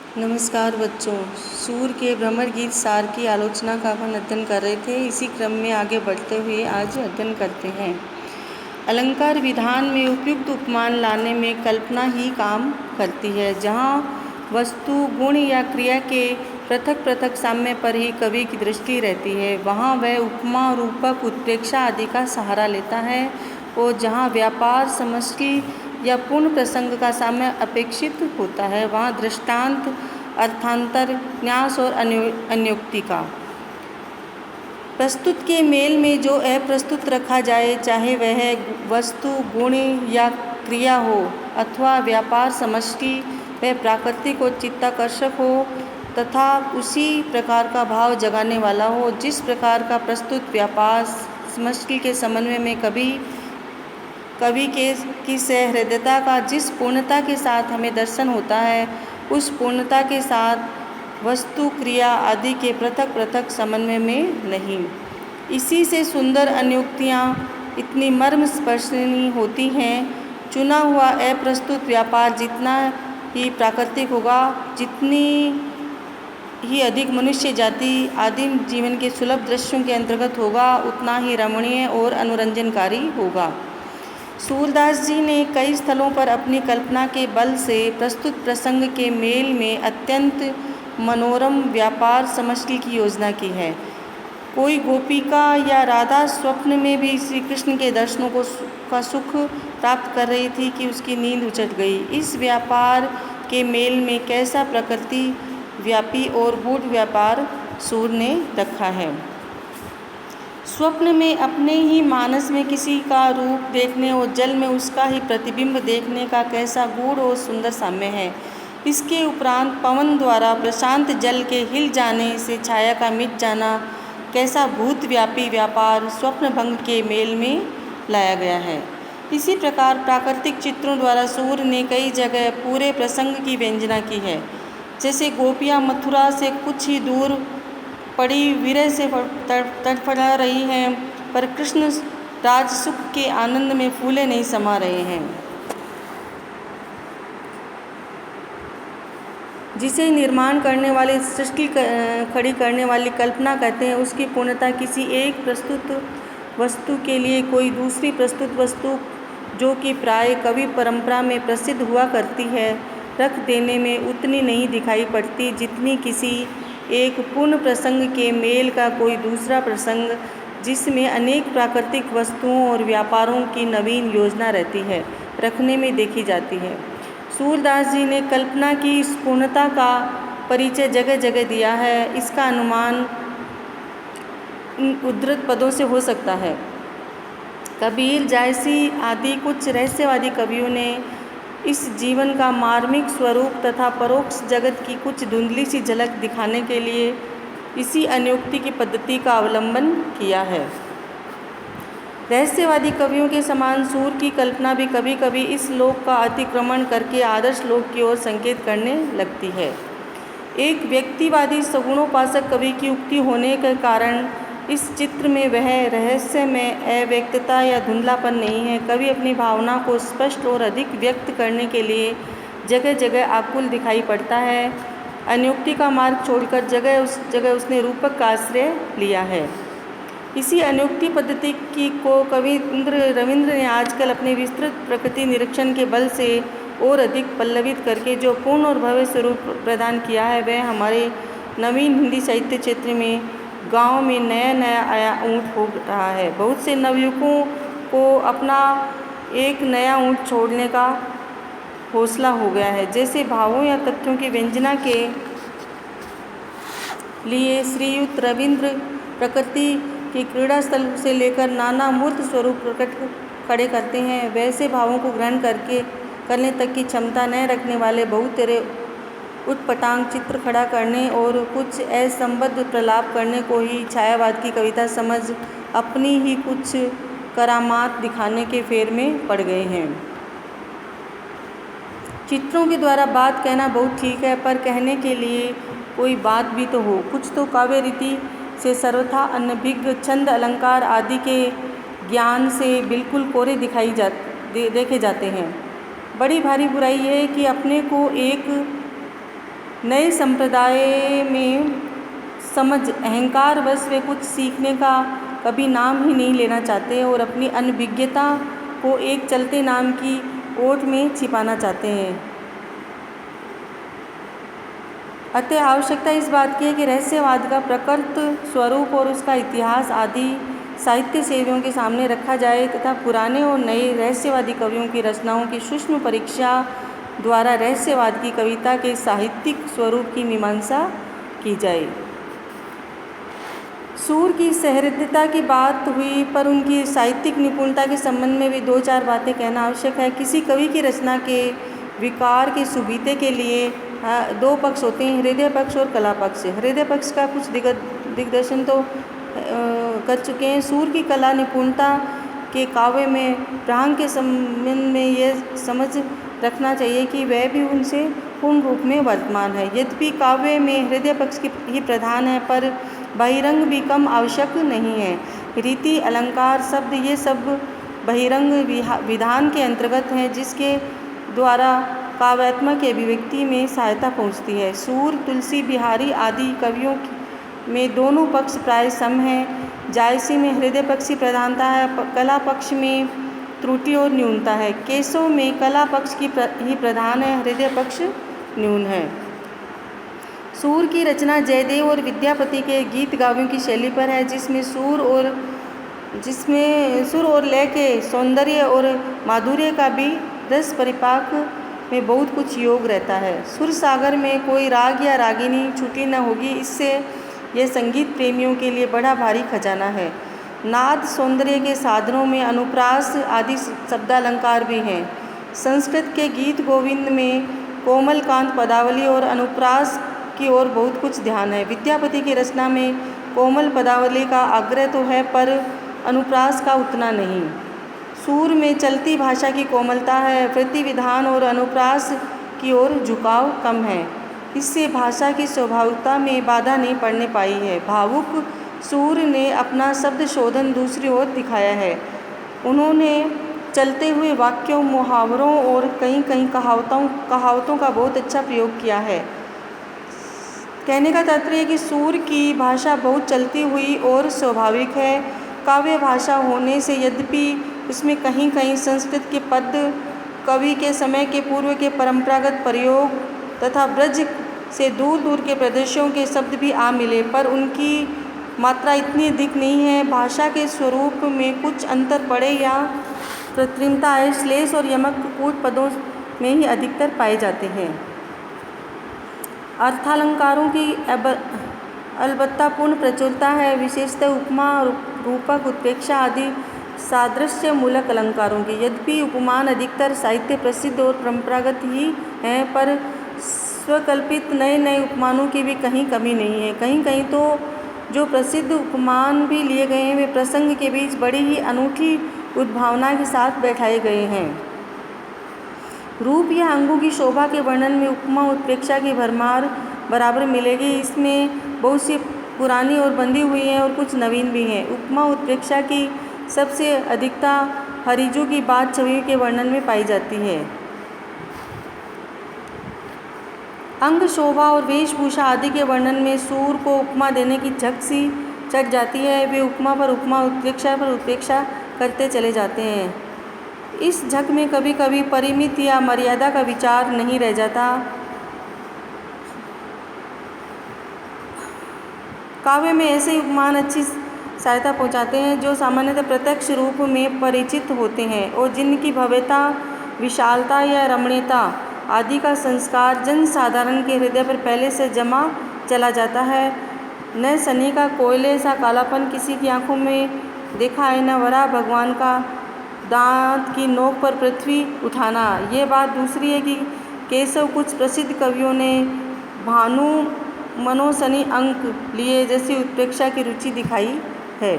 नमस्कार बच्चों। सूर के भ्रमर गीत सार की आलोचना का अपन अध्ययन कर रहे थे। इसी क्रम में आगे बढ़ते हुए आज अध्ययन करते हैं। अलंकार विधान में उपयुक्त उपमान लाने में कल्पना ही काम करती है। जहाँ वस्तु, गुण या क्रिया के पृथक पृथक साम्य पर ही कवि की दृष्टि रहती है, वहाँ वह उपमा, रूपक, उत्प्रेक्षा आदि का सहारा लेता है। और जहाँ व्यापार, समष्टि या पूर्ण प्रसंग का साम्य अपेक्षित होता है, वहाँ दृष्टांत, अर्थांतर, न्यास और अन्योक्ति का प्रस्तुत के मेल में जो अप्रस्तुत रखा जाए, चाहे वह वस्तु, गुण या क्रिया हो अथवा व्यापार, समष्टि, वह प्राकृतिक और चित्ताकर्षक हो तथा उसी प्रकार का भाव जगाने वाला हो। जिस प्रकार का प्रस्तुत व्यापार समष्टि के समन्वय में कवि की सहृदयता का जिस पूर्णता के साथ हमें दर्शन होता है, उस पूर्णता के साथ वस्तु, क्रिया आदि के पृथक पृथक समन्वय में नहीं। इसी से सुंदर अन्योक्तियाँ इतनी मर्म स्पर्शनीय होती हैं। चुना हुआ अप्रस्तुत व्यापार जितना ही प्राकृतिक होगा, जितनी ही अधिक मनुष्य जाति आदिम जीवन के सुलभ दृश्यों के अंतर्गत होगा, उतना ही रमणीय और अनुरंजनकारी होगा। सूरदास जी ने कई स्थलों पर अपनी कल्पना के बल से प्रस्तुत प्रसंग के मेल में अत्यंत मनोरम व्यापार समष्टि की योजना की है। कोई गोपिका या राधा स्वप्न में भी श्री कृष्ण के दर्शनों का सुख प्राप्त कर रही थी कि उसकी नींद उचट गई। इस व्यापार के मेल में कैसा प्रकृति व्यापी और गूढ़ व्यापार सूर ने रखा है। स्वप्न में अपने ही मानस में किसी का रूप देखने और जल में उसका ही प्रतिबिंब देखने का कैसा गूढ़ और सुंदर साम्य है। इसके उपरांत पवन द्वारा प्रशांत जल के हिल जाने से छाया का मिट जाना, कैसा भूत व्यापी व्यापार स्वप्न भंग के मेल में लाया गया है। इसी प्रकार प्राकृतिक चित्रों द्वारा सूर ने कई जगह पूरे प्रसंग की व्यंजना की है। जैसे गोपियाँ मथुरा से कुछ ही दूर पड़ी विरह से तड़फड़ा रही हैं, पर कृष्ण राज सुख के आनंद में फूले नहीं समा रहे हैं। जिसे निर्माण करने वाले, सृष्टि खड़ी करने वाली कल्पना कहते हैं, उसकी पूर्णता किसी एक प्रस्तुत वस्तु के लिए कोई दूसरी प्रस्तुत वस्तु, जो कि प्राय कवि परंपरा में प्रसिद्ध हुआ करती है, रख देने में उतनी नहीं दिखाई पड़ती जितनी किसी एक पूर्ण प्रसंग के मेल का कोई दूसरा प्रसंग, जिसमें अनेक प्राकृतिक वस्तुओं और व्यापारों की नवीन योजना रहती है, रखने में देखी जाती है। सूरदास जी ने कल्पना की इस पूर्णता का परिचय जगह जगह दिया है। इसका अनुमान उद्धृत पदों से हो सकता है। कबीर, जायसी आदि कुछ रहस्यवादी कवियों ने इस जीवन का मार्मिक स्वरूप तथा परोक्ष जगत की कुछ धुंधली सी झलक दिखाने के लिए इसी अन्योक्ति की पद्धति का अवलंबन किया है। रहस्यवादी कवियों के समान सूर की कल्पना भी कभी कभी इस लोक का अतिक्रमण करके आदर्श लोक की ओर संकेत करने लगती है। एक व्यक्तिवादी सगुणोपासक कवि की उक्ति होने के कारण इस चित्र में वह रहस्य में अव्यक्तता या धुंधलापन नहीं है। कवि अपनी भावना को स्पष्ट और अधिक व्यक्त करने के लिए जगह जगह आकुल दिखाई पड़ता है। अन्योक्ति का मार्ग छोड़कर जगह उसने रूपक का आश्रय लिया है। इसी अन्योक्ति पद्धति को कवि रविंद्र ने आजकल अपने विस्तृत प्रकृति निरीक्षण के बल से और अधिक पल्लवित करके जो पूर्ण और भव्य स्वरूप प्रदान किया है, वह हमारे नवीन हिंदी साहित्य क्षेत्र में गांव में नया नया आया ऊँट हो रहा है। बहुत से नवयुवकों को अपना एक नया ऊँट छोड़ने का हौसला हो गया है। जैसे भावों या तथ्यों की व्यंजना के लिए श्रीयुत रविंद्र प्रकृति के क्रीड़ा स्थल से लेकर नाना मूर्त स्वरूप प्रकट खड़े करते हैं, वैसे भावों को ग्रहण करने तक की क्षमता न रखने वाले बहुत तेरे उटपटांग चित्र खड़ा करने और कुछ असंबद्ध प्रलाप करने को ही छायावाद की कविता समझ अपनी ही कुछ करामात दिखाने के फेर में पड़ गए हैं। चित्रों के द्वारा बात कहना बहुत ठीक है, पर कहने के लिए कोई बात भी तो हो। कुछ तो काव्य रीति से सर्वथा अनभिज्ञ छंद, अलंकार आदि के ज्ञान से बिल्कुल कोरे देखे जाते हैं। बड़ी भारी बुराई यह है कि अपने को एक नए संप्रदाय में समझ अहंकार वश वे कुछ सीखने का कभी नाम ही नहीं लेना चाहते और अपनी अनभिज्ञता को एक चलते नाम की ओट में छिपाना चाहते हैं। अतः आवश्यकता इस बात की है कि रहस्यवाद का प्रकृत स्वरूप और उसका इतिहास आदि साहित्य सेवियों के सामने रखा जाए तथा पुराने और नए रहस्यवादी कवियों की रचनाओं की सूक्ष्म परीक्षा द्वारा रहस्यवाद की कविता के साहित्यिक स्वरूप की मीमांसा की जाए। सूर की सहृदयता की बात हुई, पर उनकी साहित्यिक निपुणता के संबंध में भी 2-4 बातें कहना आवश्यक है। किसी कवि की रचना के विकार के सुबीते के लिए 2 पक्ष होते हैं, हृदय पक्ष और कला पक्ष। हृदय पक्ष का कुछ दिग्दर्शन तो कर चुके हैं। सूर की कला निपुणता के काव्य में प्रांग के संबंध में यह समझ रखना चाहिए कि वह भी उनसे पूर्ण रूप में वर्तमान है। यद्यपि काव्य में हृदय पक्ष की ही प्रधान है, पर बहिरंग भी कम आवश्यक नहीं है। रीति, अलंकार, शब्द ये सब बहिरंग विधान के अंतर्गत हैं, जिसके द्वारा काव्यात्मक अभिव्यक्ति में सहायता पहुँचती है। सूर, तुलसी बिहारी आदि कवियों में दोनों पक्ष प्राय सम हैं। जायसी में हृदय पक्ष की प्रधानता है, कला पक्ष में त्रुटि और न्यूनता है। केशव में कला पक्ष की ही प्रधान है, हृदय पक्ष न्यून है। सूर की रचना जयदेव और विद्यापति के गीत काव्यों की शैली पर है, जिसमें सुर और लय के सौंदर्य और माधुर्य का भी रस परिपाक में बहुत कुछ योग रहता है। सुर सागर में कोई राग या रागिनी छुट्टी न होगी, इससे यह संगीत प्रेमियों के लिए बड़ा भारी खजाना है। नाद सौंदर्य के साधनों में अनुप्रास आदि शब्दालंकार भी हैं। संस्कृत के गीत गोविंद में कोमल कांत पदावली और अनुप्रास की ओर बहुत कुछ ध्यान है। विद्यापति की रचना में कोमल पदावली का आग्रह तो है, पर अनुप्रास का उतना नहीं। सूर में चलती भाषा की कोमलता है, वृत्ति विधान और अनुप्रास की ओर झुकाव कम है। इससे भाषा की स्वाभाविकता में बाधा नहीं पड़ने पाई है। भावुक सूर ने अपना शब्द शोधन दूसरी ओर दिखाया है। उन्होंने चलते हुए वाक्यों, मुहावरों और कहीं कहीं कहावतों का बहुत अच्छा प्रयोग किया है। कहने का तात्पर्य है कि सूर की भाषा बहुत चलती हुई और स्वाभाविक है। काव्य भाषा होने से यद्यपि उसमें कहीं कहीं संस्कृत के पद, कवि के समय के पूर्व के परंपरागत प्रयोग तथा ब्रज से दूर दूर के प्रदेशों के शब्द भी आ मिले, पर उनकी मात्रा इतनी अधिक नहीं है। भाषा के स्वरूप में कुछ अंतर पड़े या कृत्रिमता है, श्लेष और यमक कूट पदों में ही अधिकतर पाए जाते हैं। अर्थालंकारों की अलबत्ता पूर्ण प्रचुरता है, विशेषतः उपमा, रूपक, उत्प्रेक्षा आदि सादृश्य मूलक अलंकारों की। यद्यपि उपमान अधिकतर साहित्य प्रसिद्ध और परंपरागत ही हैं, पर स्वकल्पित नए नए उपमानों की भी कहीं कमी नहीं है। कहीं कहीं तो जो प्रसिद्ध उपमान भी लिए गए हैं, वे प्रसंग के बीच बड़ी ही अनूठी उद्भावना के साथ बैठाए गए हैं। रूप या अंगों की शोभा के वर्णन में उपमा उत्प्रेक्षा की भरमार बराबर मिलेगी। इसमें बहुत सी पुरानी और बंधी हुई हैं और कुछ नवीन भी हैं। उपमा उत्प्रेक्षा की सबसे अधिकता हरिजू की बात छवि के वर्णन में पाई जाती है। अंग शोभा और वेशभूषा आदि के वर्णन में सूर को उपमा देने की झक सी चढ़ जाती है। वे उपमा पर उपमा, उत्प्रेक्षा पर उत्प्रेक्षा करते चले जाते हैं। इस झक में कभी कभी परिमित या मर्यादा का विचार नहीं रह जाता। काव्य में ऐसे ही उपमान अच्छी सहायता पहुंचाते हैं जो सामान्यतः प्रत्यक्ष रूप में परिचित होते हैं और जिनकी भव्यता, विशालता या रमणीयता आदि का संस्कार जन साधारण के हृदय पर पहले से जमा चला जाता है। न सनी का कोयले सा कालापन किसी की आंखों में देखा है, न वराह भगवान का दांत की नोक पर पृथ्वी उठाना। ये बात दूसरी है कि केशव कुछ प्रसिद्ध कवियों ने भानु मनोसनी अंक लिए जैसी उत्प्रेक्षा की रुचि दिखाई है।